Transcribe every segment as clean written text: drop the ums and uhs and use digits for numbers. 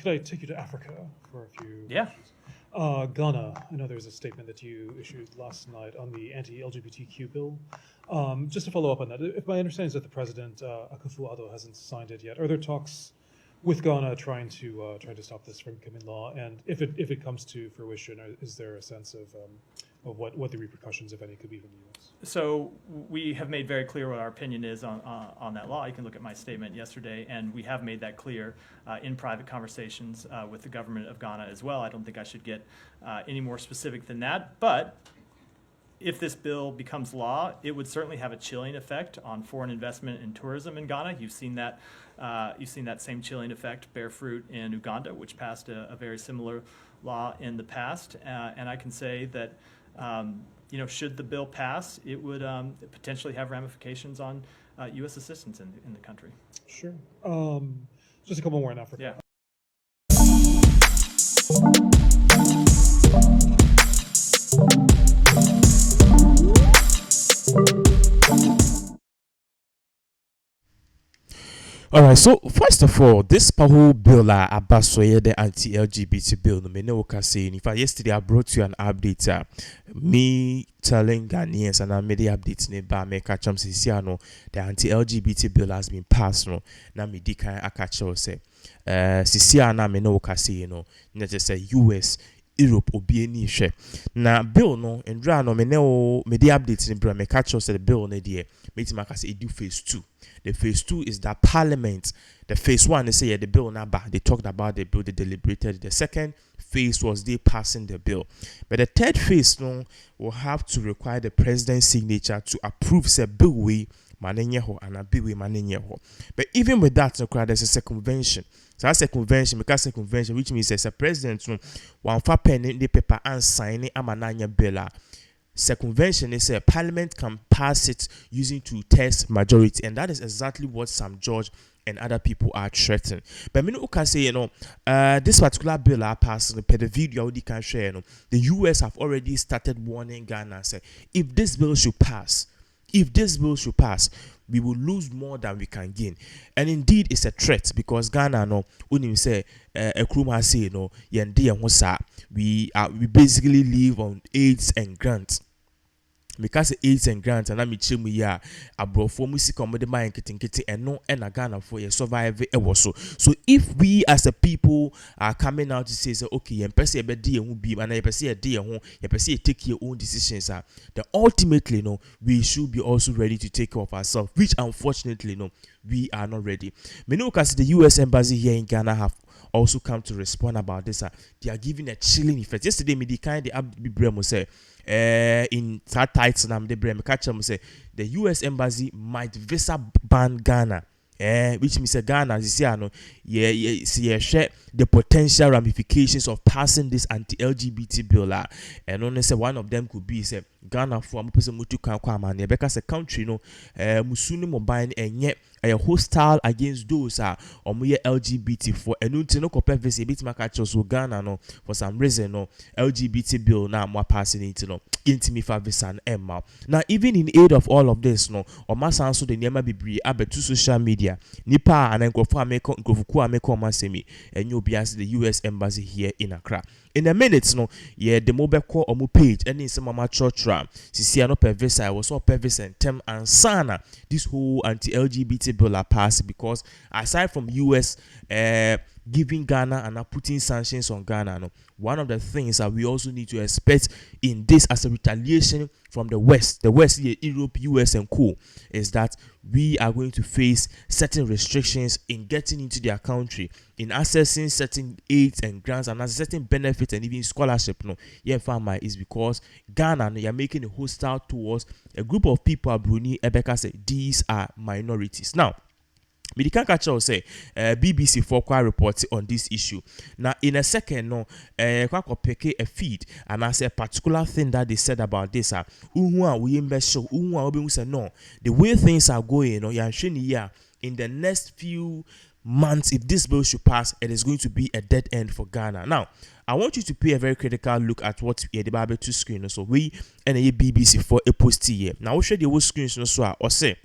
could I take you to Africa for a few? Yeah. Questions? Ghana, I know there was a statement that you issued last night on the anti-LGBTQ bill. Just to follow up on that, if my understanding is that the president, Akuffo hasn't signed it yet, are there talks with Ghana trying to stop this from becoming law? And if it comes to fruition, is there a sense of what the repercussions, if any, could be from the U.S.? So we have made very clear what our opinion is on that law. You can look at my statement yesterday, and we have made that clear in private conversations with the government of Ghana as well. I don't think I should get any more specific than that, but if this bill becomes law, it would certainly have a chilling effect on foreign investment and tourism in Ghana. You've seen that same chilling effect bear fruit in Uganda, which passed a very similar law in the past. And I can say that should the bill pass, it would potentially have ramifications on U.S. assistance in the country. Sure. Just a couple more in Africa. Yeah. All right, so first of all, this whole bill, Abasoye, the anti-LGBT bill, no me okay saying. In fact, yesterday I brought you an update. Me telling Ghanaians and I made the updates nearby. Me catch them say, no, the anti-LGBT bill has been passed. No, now me di kind I catch you say, na me no okay say, no, just say US. Europe obi any hwe na bill no ndra no me the update ni bra me catch us the bill na there me ti maka say do phase 2. The phase 2 is that parliament. The phase 1 they say the bill na ba, they talked about the bill, they deliberated. The second phase was they passing the bill, but the third phase no will have to require the president's signature to approve say bill we manenye ho and a bill we manenye ho. But even with that no there's a convention. So that's a convention, because a convention, which means as a president, one for pen in the paper and sign it, amananya bill. Convention is a parliament can pass it using two-thirds majority, and that is exactly what Sam George and other people are threatening. But me no can say, this particular bill I passed, per the video I already can share, the US have already started warning Ghana and say, if this bill should pass, we will lose more than we can gain. And indeed, it's a threat because Ghana, unim say, Nkrumah say, we basically live on aids and grants. Because aids and grants and I'm chemu ya abrofo musika mo de man kitinkiti eno na Ghana for ye survive so if we as a people are coming out to say okay ye pese be de hu bi and ye pese ye de hu ye pese take your own decisions then ultimately we should be also ready to take care of ourselves, which unfortunately we are not ready. Me know because the US embassy here in Ghana have also come to respond about this. They are giving a chilling effect. Yesterday me the kind the say in that tights na the brem catch them say the US embassy might visa ban Ghana. Which means Ghana see share the potential ramifications of passing this anti-LGBT bill and only say one of them could be say Ghana for person mutu kan kwa man because a country musuni mobile and yet hostile against those LGBT for and no compare visa bit maka so Ghana for some reason LGBT bill now more passing it intimi fa visa and now even in aid of all of this or mass answer the nema bibri abetu social media nipa and nkrofo ameko masemi and you be as the US embassy here in Accra. In a minute, the mobile call on my page and in some mama church ram. See, no per visa, I was all per visa and tem and sana. This whole anti-LGBT bill are passed because aside from US giving Ghana and putting sanctions on Ghana, one of the things that we also need to expect in this as a retaliation from the West here, Europe, US and co, is that we are going to face certain restrictions in getting into their country, in accessing certain aids and grants and certain benefits and even scholarship. Farmer is because Ghana you are making a hostile towards a group of people. Bruni Ebeka say these are minorities. Now, we can catch us say BBC for reports on this issue. Now, in a second, pick a feed and I say a particular thing that they said about this. We invest show. No, the way things are going, in the next few months, if this bill should pass, it is going to be a dead end for Ghana. Now, I want you to pay a very critical look at what the Bible to screen. So we and a BBC for a post here. Now, we'll show the whole screen so I say.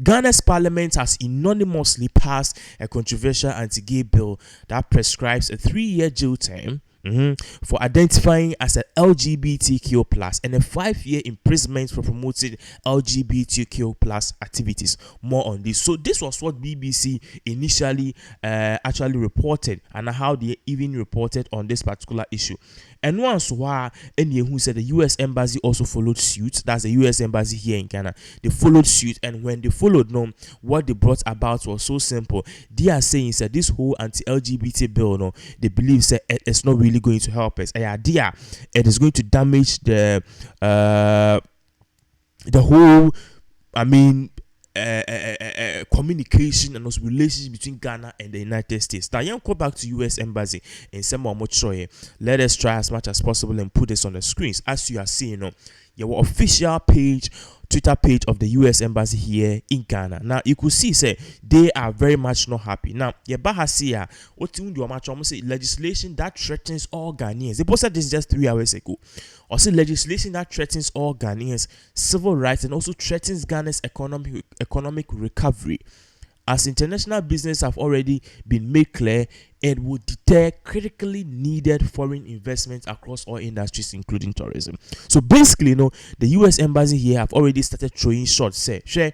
Ghana's parliament has unanimously passed a controversial anti-gay bill that prescribes a 3-year jail term for identifying as an LGBTQ plus and a 5-year imprisonment for promoting LGBTQ plus activities. More on this. So this was what BBC initially actually reported, and how they even reported on this particular issue. And once why any who said the US embassy also followed suit. That's the US embassy here in Ghana. They followed suit, and when they followed, no, what they brought about was so simple. They are saying that this whole anti-LGBT bill, no, they believe that it's not really going to help us. It is going to damage the whole, communication and also relationship between Ghana and the United States. Now, you go back to US embassy in some more. Let us try as much as possible and put this on the screens. As you are seeing, your official page, Twitter page of the US embassy here in Ghana. Now you could see say they are very much not happy. Now Bahasia, what you do much almost say legislation that threatens all Ghanaians. They posted this just 3 hours ago. Or say legislation that threatens all Ghanaians, civil rights, and also threatens Ghana's economic recovery. As international business have already been made clear, it will deter critically needed foreign investment across all industries, including tourism. So basically, the US embassy here have already started throwing shots. Say, you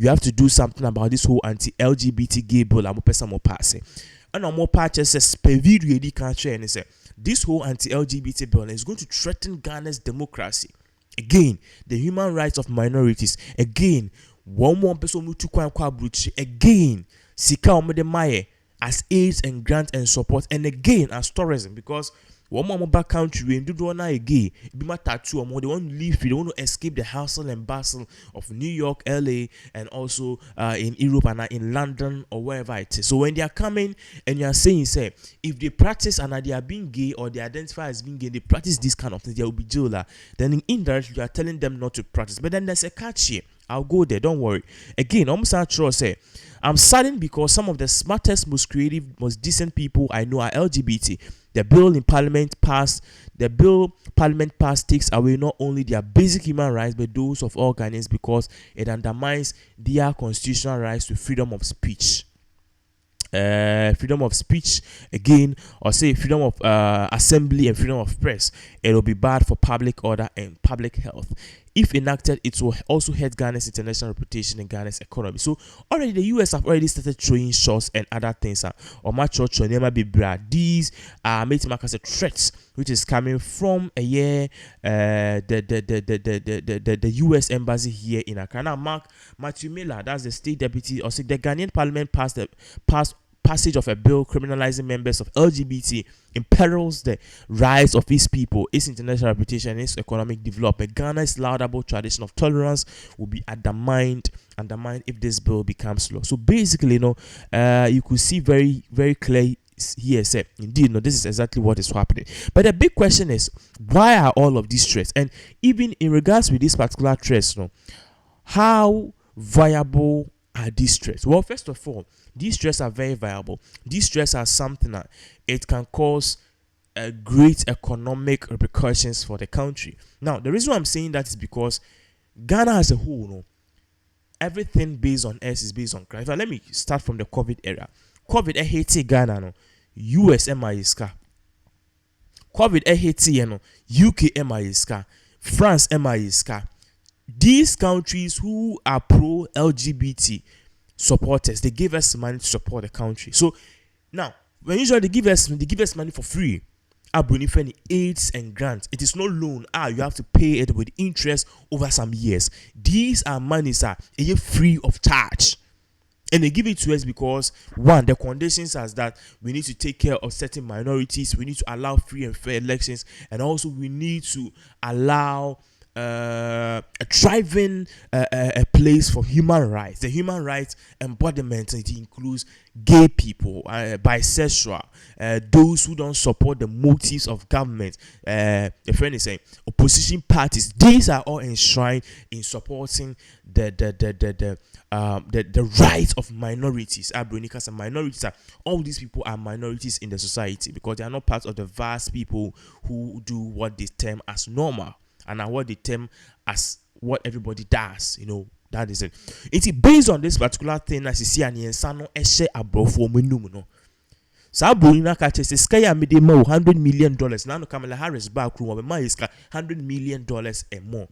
have to do something about this whole anti-LGBT gay bill. I'm more passing. And I'm more patches says this whole anti-LGBT bill is going to threaten Ghana's democracy. Again, the human rights of minorities. Again, one more person to again, sika omede as aids and grants and support, and again as tourism, because one more back country and do one again. Be my tattoo or they want to leave, they want to escape the hustle and bustle of New York, LA, and also in Europe and in London or wherever it is. So when they are coming and you are saying, say, if they practice and they are being gay or they identify as being gay, they practice this kind of things, they will be jailed. Then indirectly you are telling them not to practice. But then there's a catch here. I'll go there, don't worry. Again, almost not sure say I'm saddened because some of the smartest, most creative, most decent people I know are LGBT. The bill Parliament passed takes away not only their basic human rights but those of all Ghanaians, because it undermines their constitutional rights to freedom of speech. Freedom of speech again, or say freedom of assembly and freedom of press. It will be bad for public order and public health. If enacted, it will also hurt Ghana's international reputation and Ghana's economy. So already the US have already started throwing shots and other things. Or my church or never be bad. These are made to mark as a threat which is coming from the US embassy here in Accra. Now, Mark Matthew Miller, that's the state deputy, or say the Ghanaian parliament passage of a bill criminalizing members of LGBT imperils the rights of its people, its international reputation, and its economic development. Ghana's laudable tradition of tolerance will be undermined if this bill becomes law. So basically, you could see very, very clear here, say, indeed, this is exactly what is happening. But the big question is, why are all of these threats? And even in regards with this particular threats, how viable are these threats? Well, first of all, these threats are very viable. These threats are something that it can cause great economic repercussions for the country. Now, the reason why I'm saying that is because Ghana as a whole, everything based on us is based on crime. Let me start from the COVID era. COVID hit Ghana, US MISK. COVID hit UK MISK. France MISK. These countries who are pro-LGBT supporters, they give us money to support the country. So now, when usually they give us money for free. Abunifeni aids and grants. It is no loan. You have to pay it with interest over some years. These are monies free of charge. And they give it to us because, one, the conditions as that we need to take care of certain minorities, we need to allow free and fair elections, and also we need to allow a thriving a place for human rights. The human rights embodiment, it includes gay people, bisexual, those who don't support the motives of government. The friend is saying opposition parties. These are all enshrined in supporting the rights of minorities. Abronicas and minorities. All these people are minorities in the society because they are not part of the vast people who do what they term as normal. And what they term as what everybody does, that is it. It's based on this particular thing as you see and yensano eshe abrofo menum no. Sa broni na ka chese sky ya mede ma $100 million. Na no Kamala Harris back room ma is $100 million and more.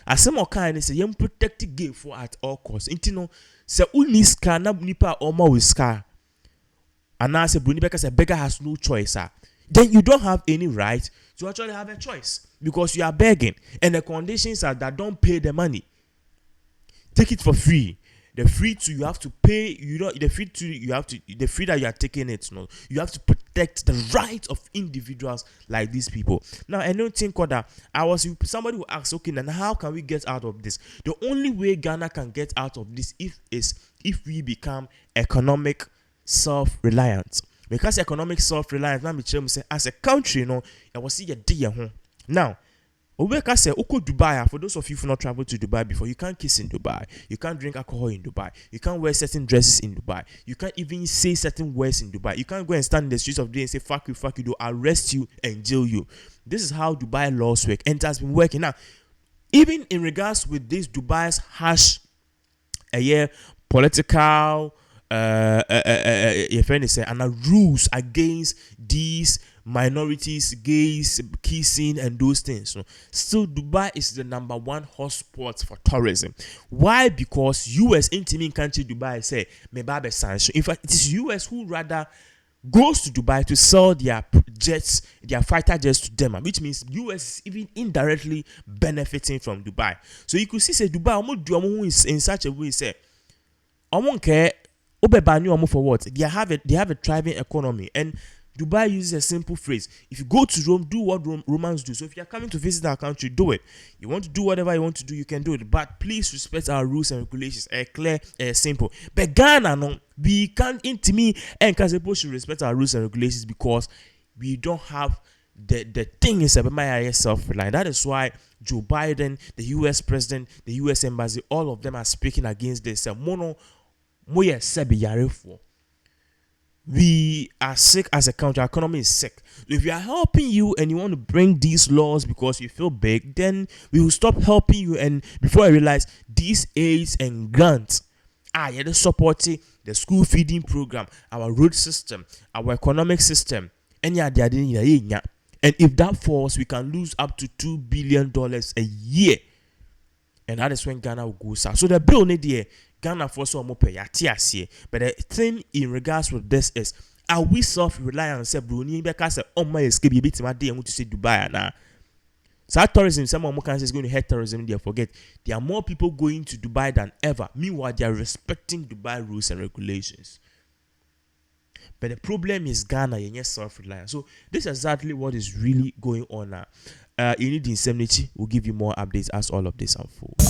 Asem okan say yem protect gay for at all costs. Inti no se uni ska na nipa o ma we ska. And now say broni beka say beggar has no choice. Then you don't have any right to actually have a choice because you are begging and the conditions are that don't pay the money. Take it for free. The free to you have to pay. The free that you are taking it. No, you have to protect the rights of individuals like these people. Now, I don't think that somebody who asked, okay, then how can we get out of this? The only way Ghana can get out of this is if we become economic self-reliant. Because economic self-reliance, now me say as a country, I will see a dear home. Now, Obeka say, Oko Dubai, for those of you who not traveled to Dubai before, you can't kiss in Dubai, you can't drink alcohol in Dubai, you can't wear certain dresses in Dubai, you can't even say certain words in Dubai, you can't go and stand in the streets of Dubai and say, fuck you, they'll arrest you and jail you. This is how Dubai laws work, and it has been working. Now, even in regards with this Dubai's harsh political your friend is saying, and rules against these minorities, gays, kissing, and those things. Still, Dubai is the number one hotspot for tourism. Why? Because US intimate country Dubai say mebabe sanction. In fact, it is US who rather goes to Dubai to sell their jets, their fighter jets to them, which means US is even indirectly benefiting from Dubai. So you could see say Dubai almost in such a way say, I won't care. For what? They have a thriving economy, and Dubai uses a simple phrase: if you go to Rome, do what Romans do. So if you are coming to visit our country, do it. You want to do whatever you want to do, you can do it, but please respect our rules and regulations. Clear, simple. But Ghana, no, we can't intimate and can supposed to respect our rules and regulations because we don't have the thing is about self-reliant. That is why Joe Biden, the US president, the US embassy, all of them are speaking against this. We are sick as a country. Our economy is sick. If we are helping you and you want to bring these laws because you feel big, then we will stop helping you. And before I realize these aids and grants are supporting the school feeding program, our road system, our economic system, and if that falls, we can lose up to $2 billion a year. And that is when Ghana will go south. So the bill need here. Ghana for some more pay. But the thing in regards with this is, are we self-reliant? Say Bruni because my escape you bit my day and want to say Dubai now. So tourism, some more countries is going to hate tourism. They forget there are more people going to Dubai than ever. Meanwhile, they are respecting Dubai rules and regulations. But the problem is Ghana, you're self-reliant. So this is exactly what is really going on now. You need indemnity. We'll give you more updates as all of this unfolds.